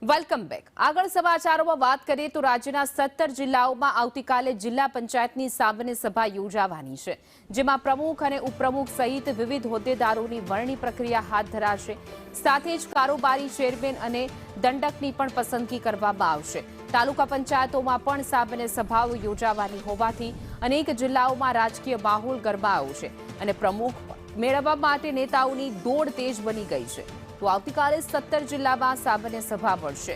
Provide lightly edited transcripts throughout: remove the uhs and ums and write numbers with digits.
Welcome back. આગળ સમાચારોમાં વાત કરીએ તો રાજ્યના 17 જિલ્લાઓમાં આવતીકાલે જિલ્લા પંચાયતની સામાન્ય સભા યોજાવાની છે, જેમાં પ્રમુખ અને ઉપપ્રમુખ સહિત વિવિધ હોદ્દેદારોની વરણી પ્રક્રિયા હાથ ધરાશે। સાથે જ કારોબારી ચેરમેન અને દંડકની પણ પસંદગી કરવામાં આવશે। તાલુકા પંચાયતોમાં પણ સામાન્ય સભાઓ યોજાવાની હોવાથી અનેક જિલ્લાઓમાં રાજકીય માહોલ ગરમાયો છે અને પ્રમુખ મેળવવા માટે નેતાઓની દોડ તેજ બની ગઈ છે। તો આવતીકાલે 17 જિલ્લામાં સામાન્ય સભા મળશે।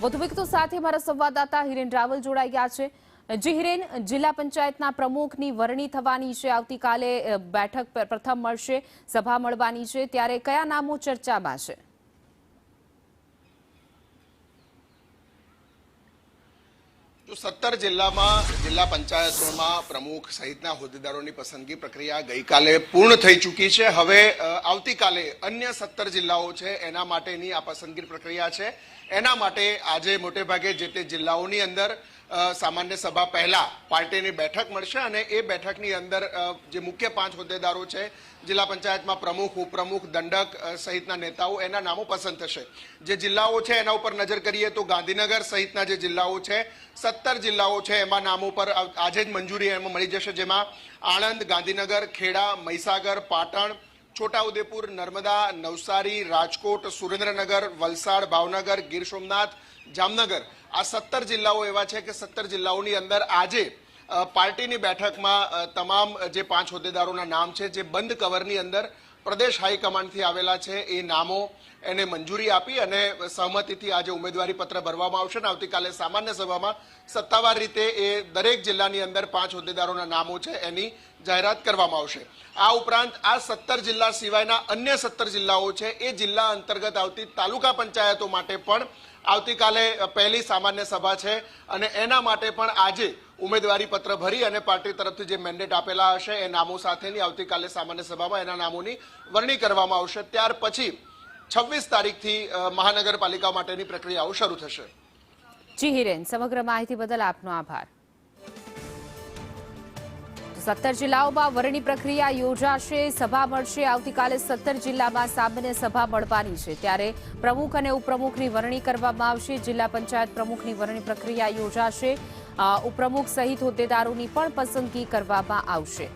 વધુ વિગતો સાથે મારા સંવાદદાતા હિરેન રાવલ જોડાઈ ગયા છે। જી હિરેન, જિલ્લા પંચાયતના પ્રમુખની વરણી થવાની છે, આવતીકાલે બેઠક પ્રથમ મળશે, સભા મળવાની છે, ત્યારે કયા નામો ચર્ચામાં છે? તો 17 જિલ્લામાં જિલ્લા પંચાયતોમાં પ્રમુખ સહિતના હોદ્દેદારોની પસંદગી પ્રક્રિયા ગઈકાલે પૂર્ણ થઈ ચૂકી છે। હવે આવતીકાલે અન્ય 17 જિલ્લાઓ છે એના માટેની આ પસંદગી પ્રક્રિયા છે। એના માટે આજે મોટે ભાગે જે તે જિલ્લાઓની અંદર સામાન્ય સભા પહેલા પાર્ટીની બેઠક મળશે અને એ બેઠકની અંદર જે મુખ્ય 5 હોદ્દેદારો છે, જિલ્લા પંચાયતમાં પ્રમુખ, ઉપપ્રમુખ, દંડક સહિતના નેતાઓ, એના નામો પસંદ થશે। જે જિલ્લાઓ છે એના ઉપર નજર કરીએ તો ગાંધીનગર સહિતના જે જિલ્લાઓ છે, 17 જિલ્લાઓ છે એમાં નામો પર આજે જ મંજૂરી એમાં મળી જશે, જેમાં આણંદ, ગાંધીનગર, ખેડા, મહીસાગર, પાટણ, છોટાઉદેપુર, નર્મદા, નવસારી, રાજકોટ, સુરેન્દ્રનગર, વલસાડ, ભાવનગર, ગીર સોમનાથ, જામનગર, આ 17 જિલ્લાઓ એવા છે કે 17 જિલ્લાઓની અંદર આજે પાર્ટીની બેઠકમાં તમામ જે 5 હોદ્દેદારોના નામ છે જે બંધ કવરની અંદર પ્રદેશ હાઈકમાન્ડથી આવેલા છે એ નામો એને મંજૂરી આપી અને સહમતિથી આજે ઉમેદવારી પત્ર ભરવામાં આવશે અને આવતીકાલે સામાન્ય સભામાં સત્તાવાર રીતે એ દરેક જિલ્લાની અંદર 5 હોદ્દેદારોના નામો છે એની જાહેરાત કરવામાં આવશે। આ ઉપરાંત આ 17 જિલ્લા સિવાયના અન્ય 17 જિલ્લાઓ છે એ જિલ્લા અંતર્ગત આવતી તાલુકા પંચાયતો માટે પણ આવતીકાલે પહેલી સામાન્ય સભા છે અને એના માટે પણ આજે ઉમેદવારી પત્ર ભરી અને પાર્ટી તરફથી જે મેન્ડેટ આપેલા હશે એ નામો સાથેની આવતીકાલે સામાન્ય સભામાં એના નામોની વરણી કરવામાં આવશે। ત્યાર પછી 26 તારીખથી મહાનગરપાલિકા માટેની પ્રક્રિયાઓ શરૂ થશે। જી હિરેન, સમગ્ર માહિતી બદલ આપનો આભાર। 17 જિલ્લાઓમાં વરણી પ્રક્રિયા યોજાશે, સભા મળશે। આવતીકાલે 17 જિલ્લામાં સામાન્ય સભા મળવાની છે, ત્યારે પ્રમુખ અને ઉપપ્રમુખની વરણી કરવામાં આવશે। જિલ્લા પંચાયત પ્રમુખની વરણી પ્રક્રિયા યોજાશે, ઉપપ્રમુખ સહિત હોદ્દેદારોની પણ પસંદગી કરવામાં આવશે।